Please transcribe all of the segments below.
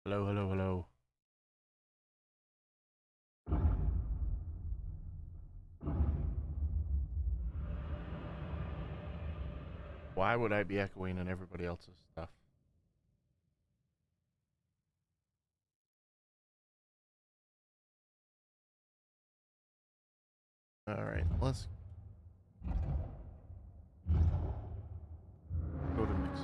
Hello, hello, hello. Why would I be echoing on everybody else's stuff? Alright, let's go to mix.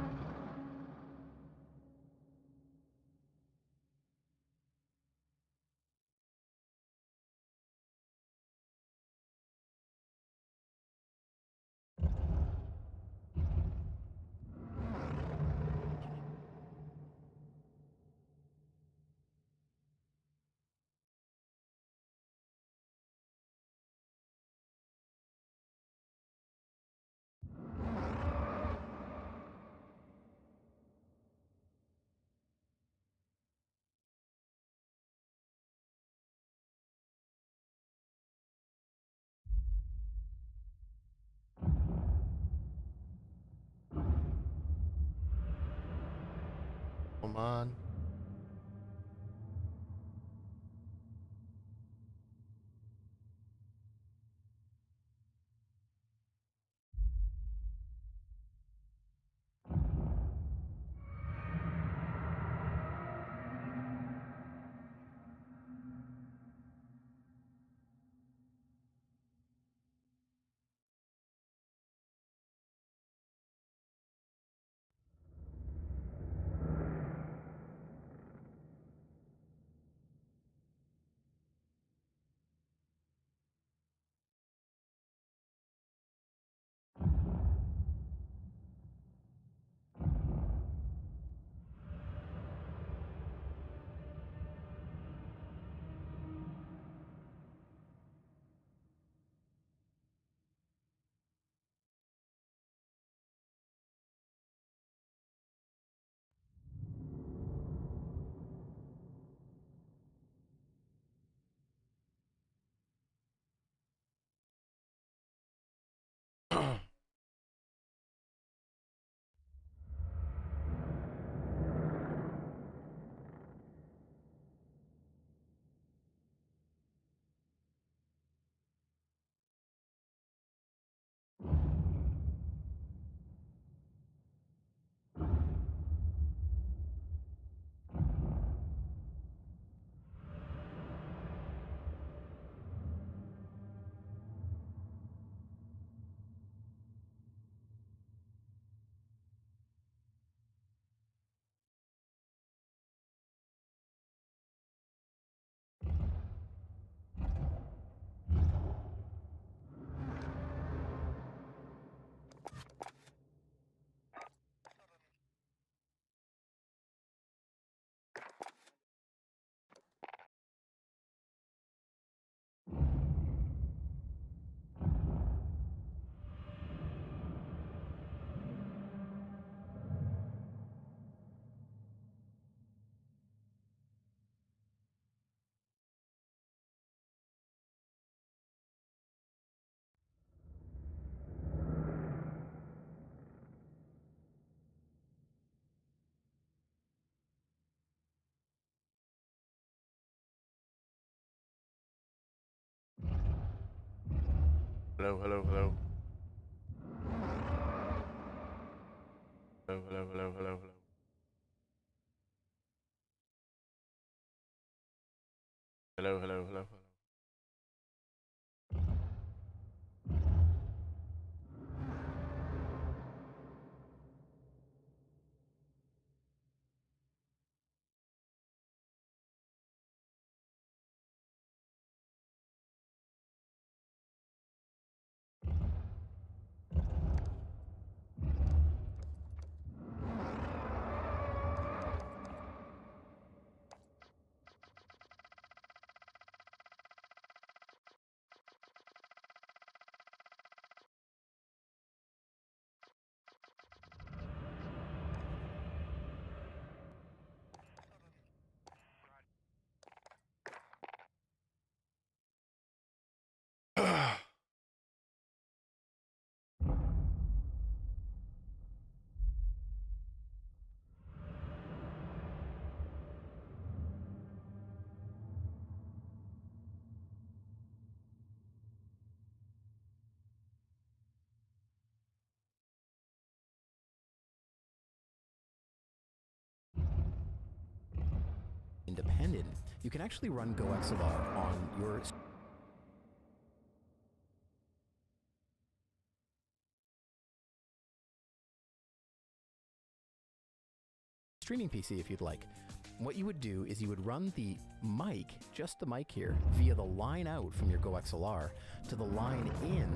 Come on. Hello, hello, hello. Hello, hello, hello, hello, hello. Hello, hello, hello, hello. independent, you can actually run GoXLR on your streaming PC if you'd like. What you would do is you would run the mic, just the mic here, via the line out from your GoXLR to the line in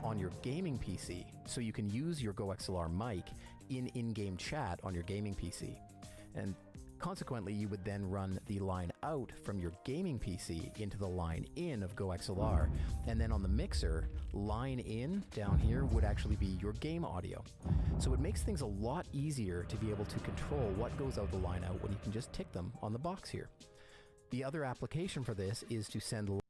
on your gaming PC, so you can use your GoXLR mic in-game chat on your gaming PC. And consequently, you would then run the line out from your gaming PC into the line in of GoXLR, and then on the mixer, line in down here would actually be your game audio. So it makes things a lot easier to be able to control what goes out the line out when you can just tick them on the box here. The other application for this is to send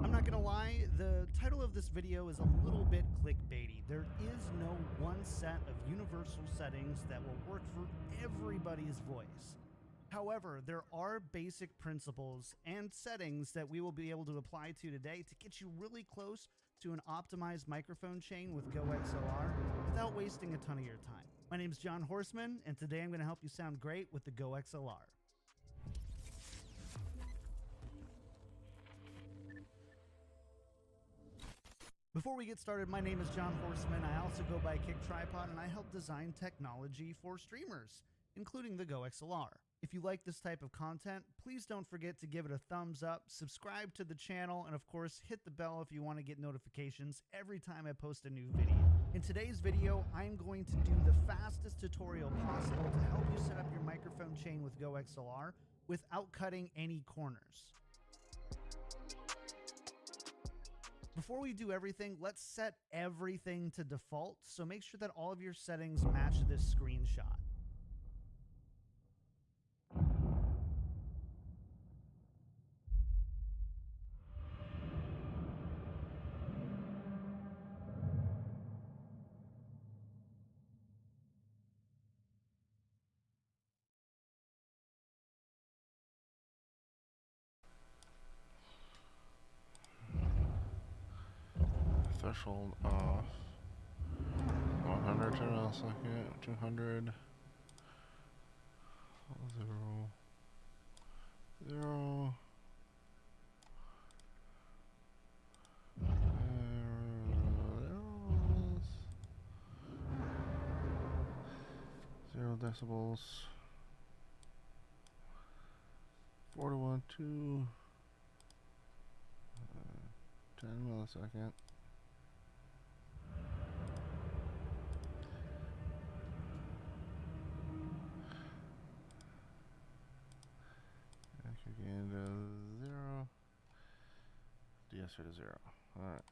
I'm not gonna lie, the title of this video is a little bit clickbaity. There is no one set of universal settings that will work for everybody's voice. However, there are basic principles and settings that we will be able to apply to today to get you really close to an optimized microphone chain with GoXLR without wasting a ton of your time. My name is John Horseman, and today I'm going to help you sound great with the GoXLR. Before we get started, my name is John Horseman. I also go by Kick Tripod, and I help design technology for streamers, including the GoXLR. If you like this type of content, please don't forget to give it a thumbs up, subscribe to the channel, and of course, hit the bell if you want to get notifications every time I post a new video. In today's video, I'm going to do the fastest tutorial possible to help you set up your microphone chain with GoXLR without cutting any corners. Before we do everything, let's set everything to default, so make sure that all of your settings match this screenshot. Threshold off. 100 turn on second. 200. 0. 0. 0 decibels. 4 to 1, 2. 10 millisecond. transfer to 0. Alright.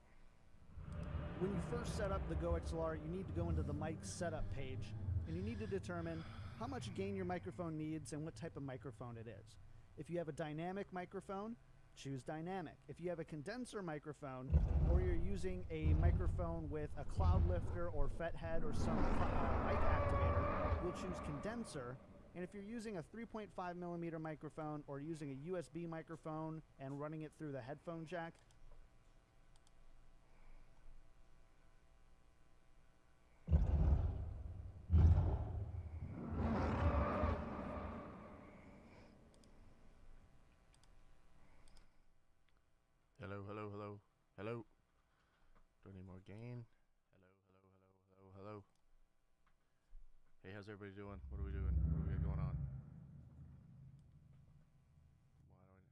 When you first set up the GoXLR, you need to go into the mic setup page, and you need to determine how much gain your microphone needs and what type of microphone it is. If you have a dynamic microphone, choose dynamic. If you have a condenser microphone, or you're using a microphone with a cloud lifter or FET head or some mic activator, you'll choose condenser. And if you're using a 3.5 millimeter microphone or using a USB microphone and running it through the headphone jack, Hello. Do I need more gain? Hello. Hey, how's everybody doing? What are we doing? What do we got going on?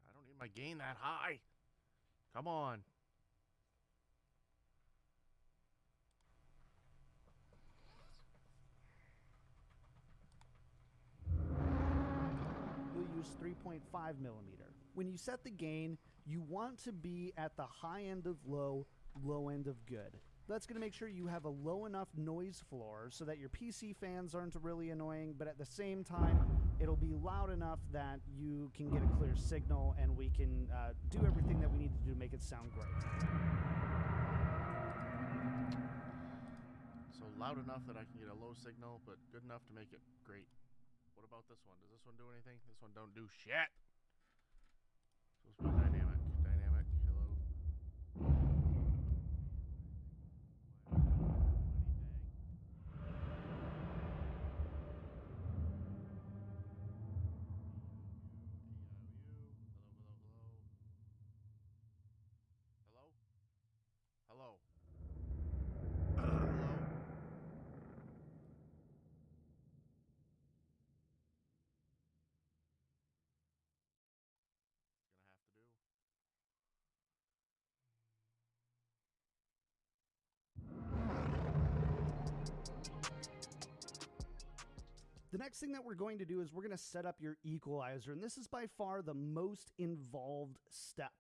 I don't need my gain that high. Come on. you'll use 3.5 millimeter. When you set the gain, you want to be at the high end of low, low end of good. That's going to make sure you have a low enough noise floor so that your PC fans aren't really annoying, but at the same time, it'll be loud enough that you can get a clear signal and we can do everything that we need to do to make it sound great. So loud enough that I can get a low signal, but good enough to make it great. What about this one? Does this one do anything? This one don't do shit. Supposed to be dynamic. Hello. Hello. Hello. The next thing that we're going to do is we're going to set up your equalizer, and this is by far the most involved step.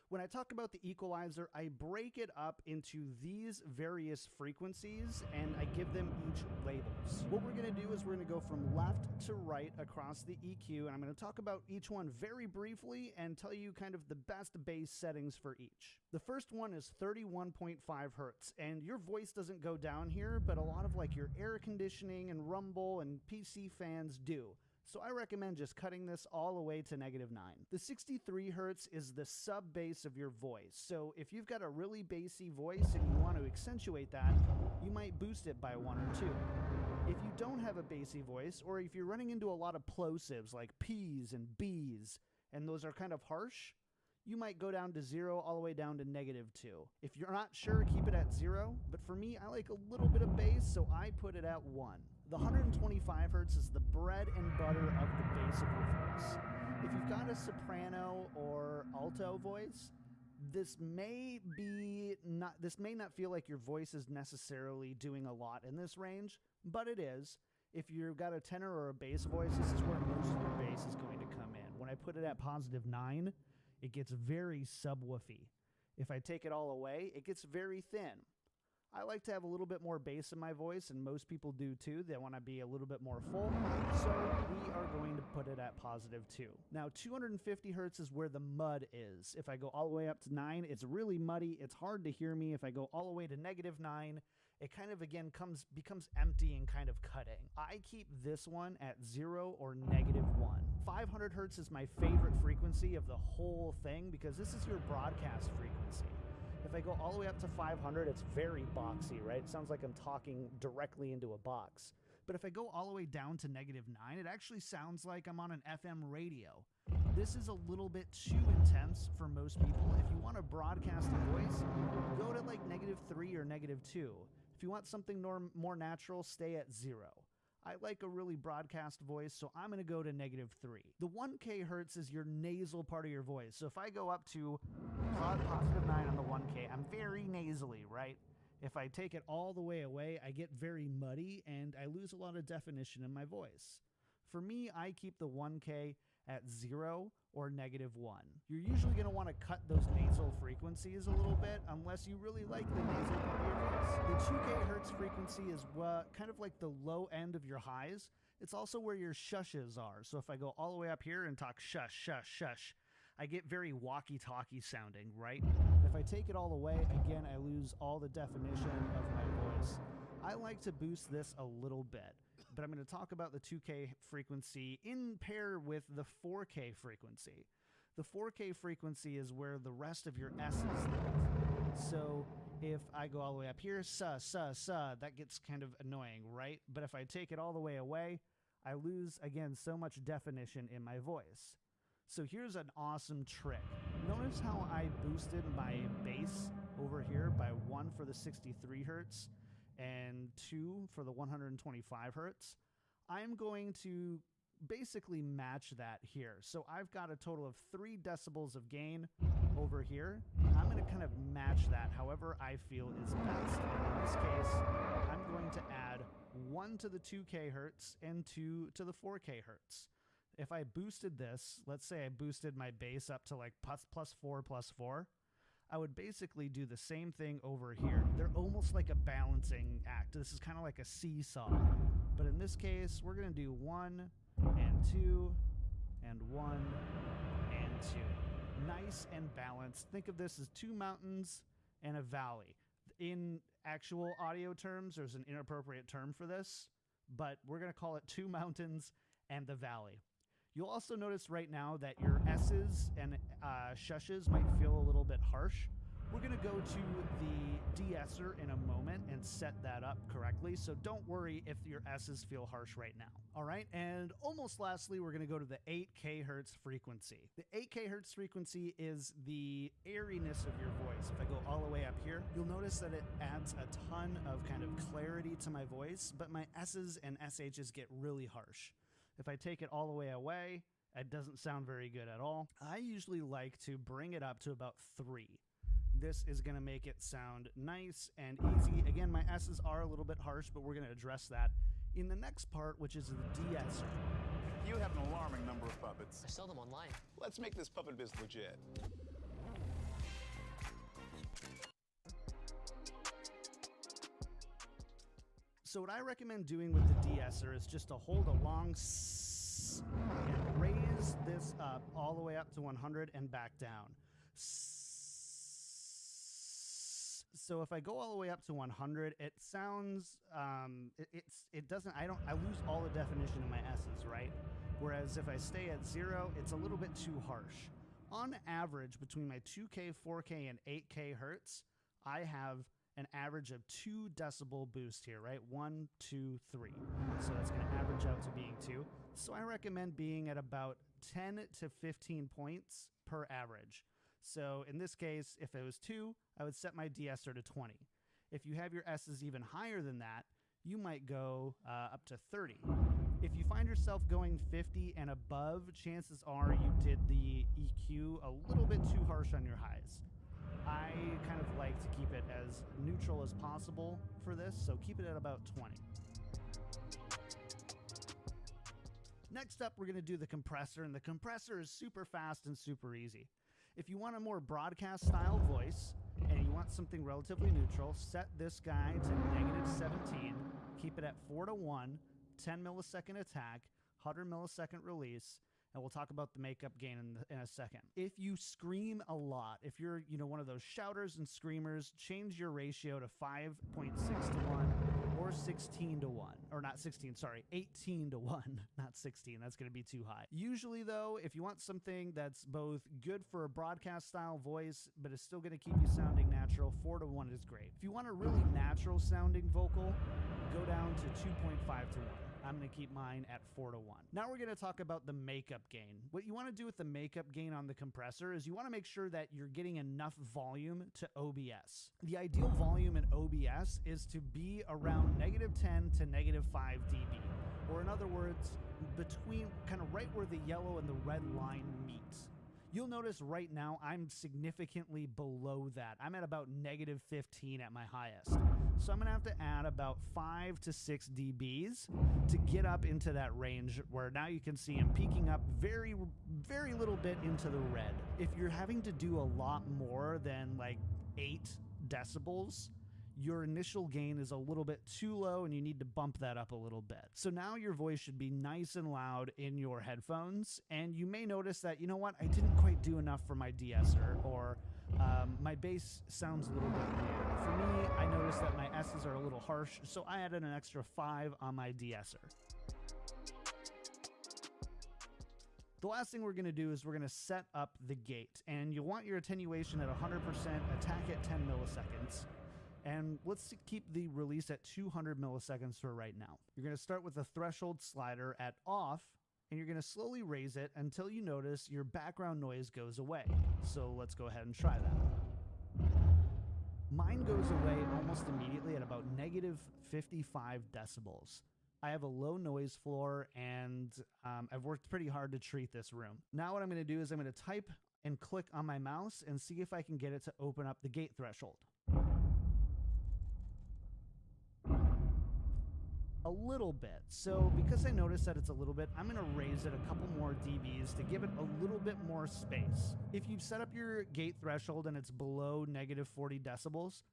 When I talk about the equalizer, I break it up into these various frequencies and I give them each labels. What we're going to do is we're going to go from left to right across the EQ, and I'm going to talk about each one very briefly and tell you kind of the best bass settings for each. The first one is 31.5 hertz, and your voice doesn't go down here, but a lot of like your air conditioning and rumble and PC fans do. So I recommend just cutting this all the way to -9. The 63 hertz is the sub bass of your voice. So if you've got a really bassy voice and you want to accentuate that, you might boost it by 1 or 2. If you don't have a bassy voice, or if you're running into a lot of plosives like P's and B's, and those are kind of harsh, you might go down to 0 all the way down to -2. If you're not sure, keep it at 0, but for me, I like a little bit of bass, so I put it at 1. The 125 hertz is the bread and butter of the bass of your voice. If you've got a soprano or alto voice, this may not feel like your voice is necessarily doing a lot in this range, but it is. If you've got a tenor or a bass voice, this is where most of your bass is going to come in. When I put it at +9, it gets very subwoofy. If I take it all away, it gets very thin. I like to have a little bit more bass in my voice, and most people do too. They want to be a little bit more full, so we are going to put it at +2. Now, 250 hertz is where the mud is. If I go all the way up to 9, it's really muddy. It's hard to hear me. If I go all the way to -9, it kind of, again, becomes empty and kind of cutting. I keep this one at 0 or -1. 500 hertz is my favorite frequency of the whole thing because this is your broadcast frequency. If I go all the way up to 500, it's very boxy, right? It sounds like I'm talking directly into a box. But if I go all the way down to -9, it actually sounds like I'm on an FM radio. This is a little bit too intense for most people. If you want to broadcast a voice, go to like -3 or -2. If you want something more natural, stay at 0. I like a really broadcast voice, so I'm going to go to -3. The 1K hertz is your nasal part of your voice. So if I go up to +9 on the 1K, I'm very nasally, right? If I take it all the way away, I get very muddy and I lose a lot of definition in my voice. For me, I keep the 1K at 0 or -1. You're usually going to want to cut those nasal frequencies a little bit unless you really like the nasal part of your voice. The 2K hertz frequency is kind of like the low end of your highs. It's also where your shushes are. So if I go all the way up here and talk shush, shush, shush, I get very walkie-talkie sounding, right? If I take it all away, again, I lose all the definition of my voice. I like to boost this a little bit, but I'm going to talk about the 2K frequency in pair with the 4K frequency. The 4K frequency is where the rest of your S's live. So if I go all the way up here, that gets kind of annoying, right? But if I take it all the way away, I lose, again, so much definition in my voice. So here's an awesome trick. Notice how I boosted my bass over here by 1 for the 63 hertz and 2 for the 125 hertz. I'm going to basically match that here. So I've got a total of 3 decibels of gain over here. I'm going to kind of match that however I feel is best. And in this case, I'm going to add 1 to the 2K hertz and 2 to the 4K hertz. If I boosted this, let's say I boosted my bass up to like +4, I would basically do the same thing over here. They're almost like a balancing act. This is kind of like a seesaw. But in this case, we're going to do 1 and 2 and 1 and 2. Nice and balanced. Think of this as 2 mountains and a valley. In actual audio terms, there's an inappropriate term for this, but we're going to call it 2 mountains and the valley. You'll also notice right now that your S's and shushes might feel a little bit harsh. We're going to go to the de-esser in a moment and set that up correctly, so don't worry if your S's feel harsh right now. All right, and almost lastly, we're going to go to the 8K hertz frequency. The 8K hertz frequency is the airiness of your voice. If I go all the way up here, you'll notice that it adds a ton of kind of clarity to my voice, but my S's and SH's get really harsh. If I take it all the way away, it doesn't sound very good at all. I usually like to bring it up to about 3. This is going to make it sound nice and easy. Again, my S's are a little bit harsh, but we're going to address that in the next part, which is the de-esser. You have an alarming number of puppets. I sell them online. Let's make this puppet biz legit. So what I recommend doing with the de-esser is just to hold a long S and raise this up all the way up to 100 and back down. So if I go all the way up to 100, it sounds, I lose all the definition in my S's, right? Whereas if I stay at 0, it's a little bit too harsh. On average, between my 2K, 4K, and 8K hertz, I have an average of 2 decibel boost here, right? 1, 2, 3. So that's going to average out to being 2. So I recommend being at about 10 to 15 points per average. So in this case, if it was 2, I would set my de-esser to 20. If you have your S's even higher than that, you might go up to 30. If you find yourself going 50 and above, chances are you did the EQ a little bit too harsh on your highs. I kind of like to keep it as neutral as possible for this, so keep it at about 20. Next up, we're going to do the compressor, and the compressor is super fast and super easy. If you want a more broadcast style voice and you want something relatively neutral, set this guy to -17, keep it at 4:1, 10 millisecond attack, 100 millisecond release, and we'll talk about the makeup gain in a second. If you scream a lot, if you're one of those shouters and screamers, change your ratio to 5.6 to 1 or 16 to 1. Or not 16, sorry, 18 to 1, not 16. That's going to be too high. Usually, though, if you want something that's both good for a broadcast style voice, but is still going to keep you sounding natural, 4 to 1 is great. If you want a really natural sounding vocal, go down to 2.5 to 1. I'm going to keep mine at 4 to 1. Now we're going to talk about the makeup gain. What you want to do with the makeup gain on the compressor is you want to make sure that you're getting enough volume to OBS. The ideal volume in OBS is to be around -10 to -5 dB. Or in other words, between kind of right where the yellow and the red line meet. You'll notice right now I'm significantly below that. I'm at about -15 at my highest. So I'm going to have to add about 5 to 6 dBs to get up into that range where now you can see I'm peaking up very, very little bit into the red. If you're having to do a lot more than like 8 decibels, your initial gain is a little bit too low and you need to bump that up a little bit. So now your voice should be nice and loud in your headphones, and you may notice that, you know what, I didn't quite do enough for my de-esser, or my bass sounds a little bit weird. For me, I noticed that my S's are a little harsh, so I added an extra 5 on my de-esser. The last thing we're going to do is we're going to set up the gate, and you'll want your attenuation at 100%, attack at 10 milliseconds. And let's keep the release at 200 milliseconds for right now. You're going to start with the threshold slider at off, and you're going to slowly raise it until you notice your background noise goes away. So let's go ahead and try that. Mine goes away almost immediately at about negative 55 decibels. I have a low noise floor, and I've worked pretty hard to treat this room. Now what I'm going to do is I'm going to type and click on my mouse and see if I can get it to open up the gate threshold. A little bit. So because I noticed that it's a little bit, I'm going to raise it a couple more dBs to give it a little bit more space. If you've set up your gate threshold and it's below negative 40 decibels,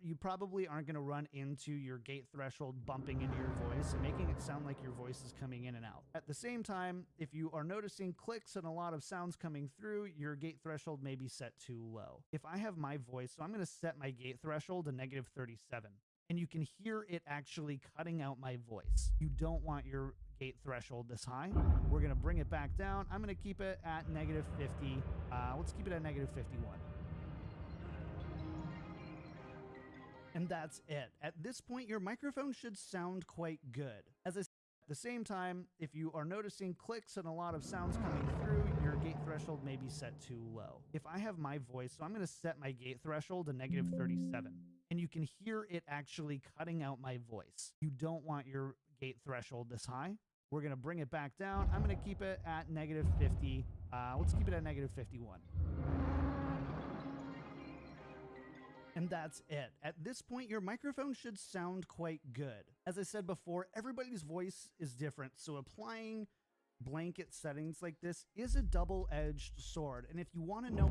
you probably aren't going to run into your gate threshold bumping into your voice and making it sound like your voice is coming in and out. At the same time, if you are noticing clicks and a lot of sounds coming through, your gate threshold may be set too low. If I have my voice, so I'm going to set my gate threshold to negative 37. And you can hear it actually cutting out my voice. You don't want your gate threshold this high. We're going to bring it back down. I'm going to keep it at negative 50. Let's keep it at negative 51. And that's it. At this point, your microphone should sound quite good. As I said, at the same time, if you are noticing clicks and a lot of sounds coming through, your gate threshold may be set too low. If I have my voice, so I'm going to set my gate threshold to negative 37. And you can hear it actually cutting out my voice. You don't want your gate threshold this high. We're going to bring it back down. I'm going to keep it at negative 50. Let's keep it at negative 51. And that's it. At this point, your microphone should sound quite good. As I said before, everybody's voice is different, so applying blanket settings like this is a double-edged sword. And if you want to know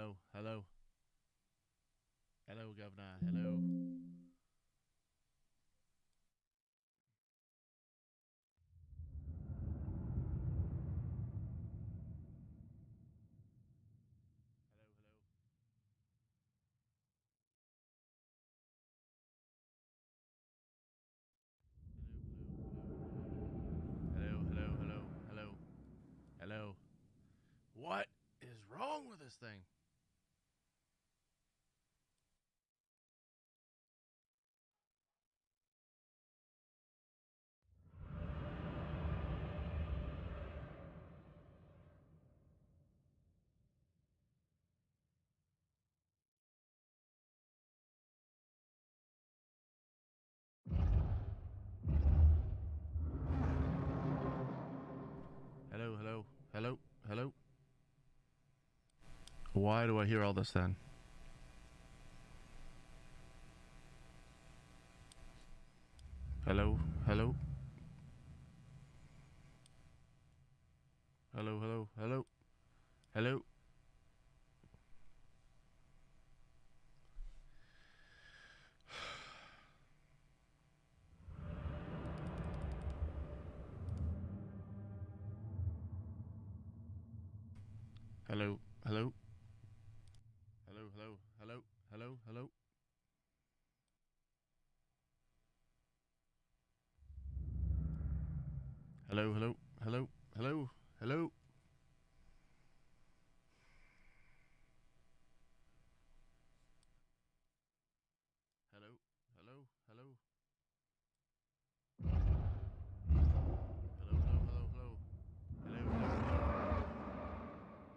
hello, hello. Hello, Governor. Hello. Hello, hello, hello, hello, hello. What is wrong with this thing? Hello, hello, hello, hello. Why do I hear all this then? Hello, hello. Hello, hello, hello, hello. Hello, hello. Hello, hello, hello, hello, hello. Hello, hello.